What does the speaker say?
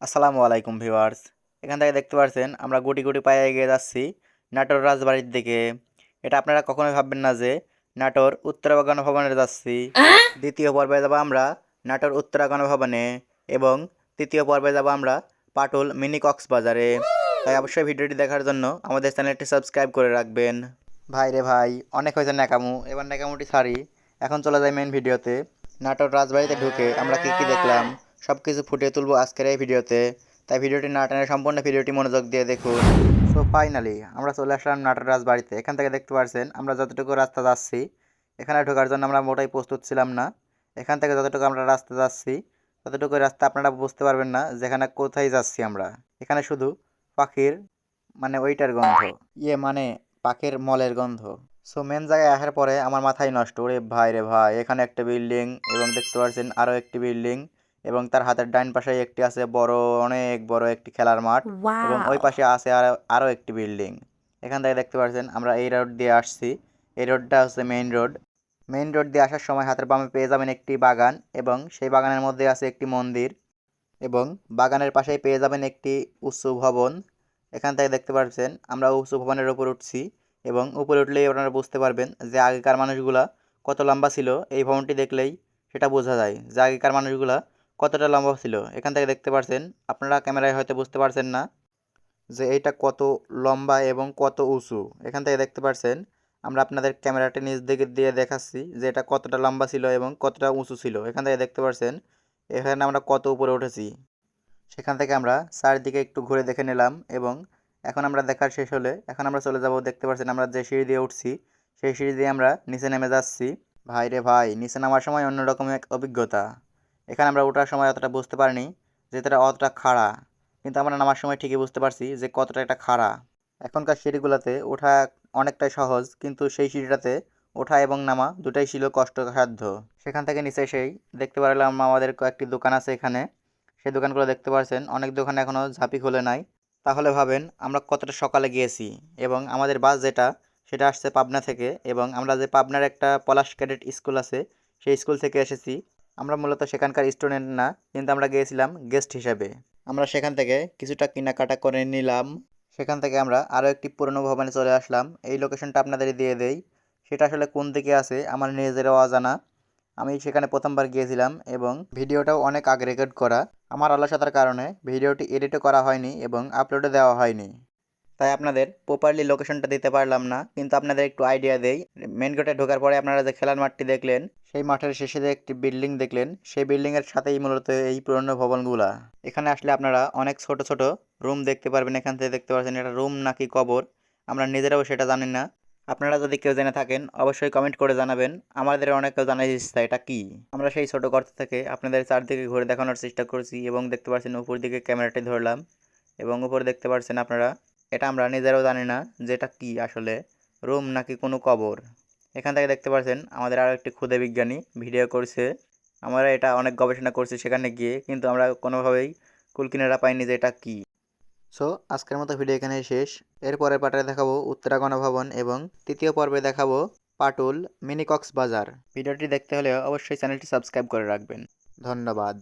আসসালামু আলাইকুম ভিউয়ার্স। এখান থেকে দেখতে পাচ্ছেন আমরা গুটি গুটি পায়ে এগিয়ে যাচ্ছি নাটোর রাজবাড়ির দিকে। এটা আপনারা কখনোই ভাববেন না যে নাটোর উত্তরা গণভবনে যাচ্ছি। দ্বিতীয় পর্বে যাব আমরা নাটোর উত্তরা গণভবনে এবং তৃতীয় পর্বে যাব আমরা পাটুল মিনি কক্সবাজারে। তাই অবশ্যই ভিডিওটি দেখার জন্য আমাদের চ্যানেলটি সাবস্ক্রাইব করে রাখবেন। ভাই রে ভাই, অনেক হয়েছে ন্যাকামু, এবার ন্যাকামুটি ছাড়ি। এখন চলে যাই মেন ভিডিওতে। নাটোর রাজবাড়িতে ঢুকে আমরা কি কি দেখলাম সব কিছু ফুটিয়ে তুলবো আজকের এই ভিডিওতে। তাই ভিডিওটি না টেনে সম্পূর্ণ ভিডিওটি মনোযোগ দিয়ে দেখুন। সো ফাইনালি আমরা চলে আসলাম নাটোর রাজবাড়িতে। এখান থেকে দেখতে পাচ্ছেন আমরা যতটুকু রাস্তা যাচ্ছি, এখানে ঢোকার জন্য আমরা মোটাই প্রস্তুত ছিলাম না। এখান থেকে যতটুকু আমরা রাস্তা যাচ্ছি ততটুকু রাস্তা আপনারা বুঝতে পারবেন না যেখানে কোথায় যাচ্ছি আমরা। এখানে শুধু পাখির ওইটার গন্ধ, মানে পাখির মলের গন্ধ। সো মেন জায়গায় আসার পরে আমার মাথায় নষ্ট, ওরে ভাই রে ভাই, এখানে একটা বিল্ডিং এবং দেখতে পাচ্ছেন আরও একটি বিল্ডিং এবং তার হাতের ডাইন পাশে একটি আছে বড়, অনেক বড় একটি খেলার মাঠ এবং ওই ওয়াও! পাশে আছে আরও একটি বিল্ডিং। এখান থেকে দেখতে পাচ্ছেন আমরা এই রোড দিয়ে আসছি। এই রোডটা হচ্ছে মেইন রোড। মেইন রোড দিয়ে আসার সময় হাতের বামে পেয়ে যাবেন একটি বাগান এবং সেই বাগানের মধ্যে আছে একটি মন্দির এবং বাগানের পাশেই পেয়ে যাবেন একটি উঁচু ভবন। এখান থেকে দেখতে পাচ্ছেন আমরা উঁচু ভবনের উপর উঠছি এবং উপরে উঠলেই আপনারা বুঝতে পারবেন যে আগেকার মানুষগুলা কত লম্বা ছিল। এই ভবনটি দেখলেই সেটা বোঝা যায় যে আগেকার মানুষগুলা কতটা লম্বা ছিল। এখান থেকে দেখতে পাচ্ছেন, আপনারা ক্যামেরায় হয়তো বুঝতে পারছেন না যে এইটা কত লম্বা এবং কত উঁচু। এখান থেকে দেখতে পাচ্ছেন, আমরা আপনাদের ক্যামেরাটি নিচ দিকে দিয়ে দেখাচ্ছি যে এটা কতটা লম্বা ছিল এবং কতটা উঁচু ছিল। এখান থেকে দেখতে পাচ্ছেন এখানে আমরা কত উপরে উঠেছি। সেখান থেকে আমরা চারিদিকে একটু ঘুরে দেখে নিলাম এবং এখন আমরা দেখার শেষ হলে এখন আমরা চলে যাব। দেখতে পাচ্ছেন আমরা যে সিঁড়ি দিয়ে উঠছি সেই সিঁড়ি দিয়ে আমরা নিচে নেমে যাচ্ছি। ভাই রে ভাই, নিচে নামার সময় অন্যরকম এক অভিজ্ঞতা। এখানে আমরা ওঠার সময় অতটা বুঝতে পারিনি যে এটা অতটা খাড়া, কিন্তু আমরা নামার সময় ঠিকই বুঝতে পারছি যে কতটা এটা খাড়া। এখনকার সিঁড়িগুলোতে ওঠা অনেকটাই সহজ, কিন্তু সেই সিঁড়িটাতে ওঠা এবং নামা দুটাই ছিল কষ্টসাধ্য। সেখান থেকে নিচে এসেই দেখতে পারলাম আমাদের কয়েকটি দোকান আছে এখানে। সেই দোকানগুলো দেখতে পাচ্ছেন, অনেক দোকানে এখনও ঝাঁপি খোলে নাই। তাহলে ভাবেন আমরা কতটা সকালে গিয়েছি এবং আমাদের বাস যেটা সেটা আসছে পাবনা থেকে এবং আমরা যে পাবনার একটা পলাশ ক্যাডেট স্কুল আছে সেই স্কুল থেকে এসেছি। আমরা মূলত সেখানকার স্টুডেন্ট না, কিন্তু আমরা গিয়েছিলাম গেস্ট হিসাবে। আমরা সেখান থেকে কিছুটা কেনাকাটা করে নিলাম। সেখান থেকে আমরা আরও একটি পুরনো ভবনে চলে আসলাম। এই লোকেশনটা আপনাদের দিয়ে দেই। সেটা আসলে কোন দিকে আছে আমার নিজেরও অজানা। আমি সেখানে প্রথমবার গিয়েছিলাম এবং ভিডিওটাও অনেক আগে রেকর্ড করা। আমার অলসতার কারণে ভিডিওটি এডিটও করা হয়নি এবং আপলোডও দেওয়া হয়নি। তাই আপনাদের প্রপারলি লোকেশনটা দিতে পারলাম না, কিন্তু আপনাদের একটু আইডিয়া দেই। মেন গেটে ঢোকার পরে আপনারা যে খেলার মাঠটি দেখলেন, সেই মাঠের শেষে যে একটি বিল্ডিং দেখলেন, সেই বিল্ডিংয়ের সাথেই মূলত এই পুরনো ভবনগুলা। এখানে আসলে আপনারা অনেক ছোট ছোট রুম দেখতে পারবেন। এখান থেকে দেখতে পাচ্ছেন এটা রুম নাকি কবর, আমরা নিজেরাও সেটা জানি না। আপনারা যদি কেউ জেনে থাকেন অবশ্যই কমেন্ট করে জানাবেন। আমাদের অনেকেও জানার ইচ্ছা এটা কি। আমরা সেই ছোট গর্ত থেকে আপনাদের চারদিকে ঘুরে দেখানোর চেষ্টা করছি এবং দেখতে পাচ্ছেন উপর দিকে ক্যামেরাটি ধরলাম এবং উপরে দেখতে পাচ্ছেন আপনারা, এটা আমরা নিজেরাও জানি না যে এটা কী আসলে, রুম নাকি কোনো কবর। এখান থেকে দেখতে পাচ্ছেন আমাদের আরও একটি ক্ষুদে বিজ্ঞানী ভিডিও করছে। আমরা এটা অনেক গবেষণা করছি সেখানে গিয়ে, কিন্তু আমরা কোনোভাবেই কুলকিনারা পাইনি যে এটা কী। সো আজকের মতো ভিডিও এখানেই শেষ। এরপরের পার্টে দেখাবো উত্তরা গণভবন এবং তৃতীয় পর্বে দেখাবো পাটুল মিনি কক্সবাজার। ভিডিওটি দেখতে হলে অবশ্যই চ্যানেলটি সাবস্ক্রাইব করে রাখবেন। ধন্যবাদ।